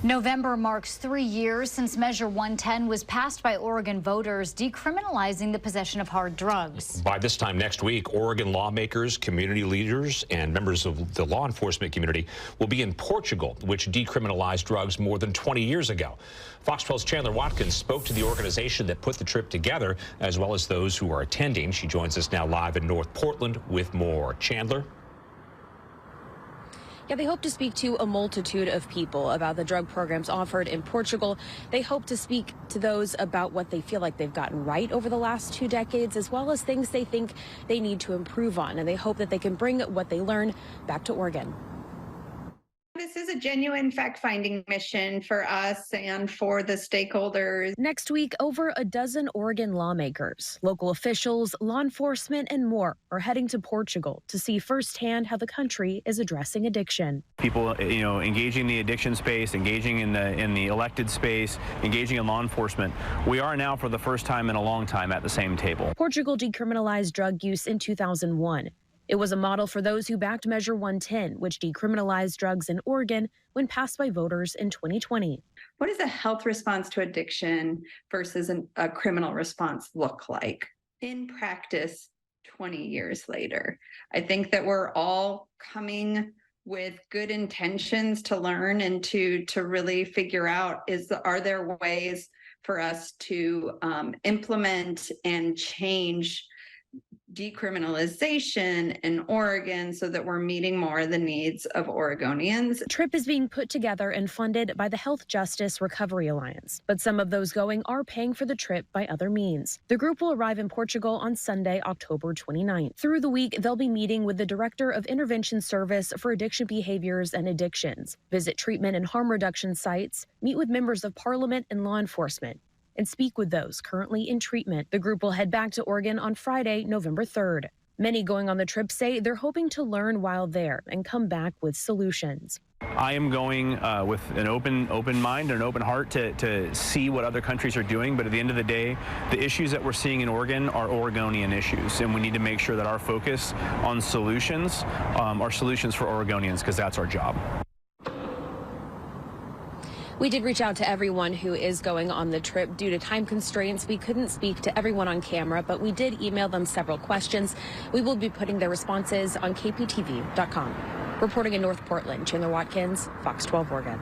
November marks 3 years since Measure 110 was passed by Oregon voters, decriminalizing the possession of hard drugs. By this time next week, Oregon lawmakers, community leaders, and members of the law enforcement community will be in Portugal, which decriminalized drugs more than 20 years ago. Fox 12's Chandler Watkins spoke to the organization that put the trip together, as well as those who are attending. She joins us now live in North Portland with more. Chandler? Yeah, they hope to speak to a multitude of people about the drug programs offered in Portugal. They hope to speak to those about what they feel like they've gotten right over the last 2 decades, as well as things they think they need to improve on. And they hope that they can bring what they learn back to Oregon. This is a genuine fact-finding mission for us and for the stakeholders. Next week, over a dozen Oregon lawmakers, local officials, law enforcement, and more are heading to Portugal to see firsthand how the country is addressing addiction. People, engaging in the addiction space, engaging in the elected space, engaging in law enforcement. We are now, for the first time in a long time, at the same table. Portugal decriminalized drug use in 2001. It was a model for those who backed Measure 110, which decriminalized drugs in Oregon when passed by voters in 2020. What does a health response to addiction versus a criminal response look like in practice 20 years later? I think that we're all coming with good intentions to learn and to really figure out, are there ways for us to implement and change decriminalization in Oregon so that we're meeting more of the needs of Oregonians. The trip is being put together and funded by the Health Justice Recovery Alliance, but some of those going are paying for the trip by other means. The group will arrive in Portugal on Sunday, October 29th. Through the week, they'll be meeting with the Director of Intervention Service for Addiction Behaviors and Addictions, visit treatment and harm reduction sites, meet with members of Parliament and law enforcement, and speak with those currently in treatment. The group will head back to Oregon on Friday, November 3rd. Many going on the trip say they're hoping to learn while there and come back with solutions. I am going with an open mind and an open heart to see what other countries are doing, but at the end of the day, the issues that we're seeing in Oregon are Oregonian issues, and we need to make sure that our focus on solutions are solutions for Oregonians, because that's our job. We did reach out to everyone who is going on the trip. Due to time constraints, we couldn't speak to everyone on camera, but we did email them several questions. We will be putting their responses on kptv.com. Reporting in North Portland, Chandler Watkins, Fox 12 Oregon.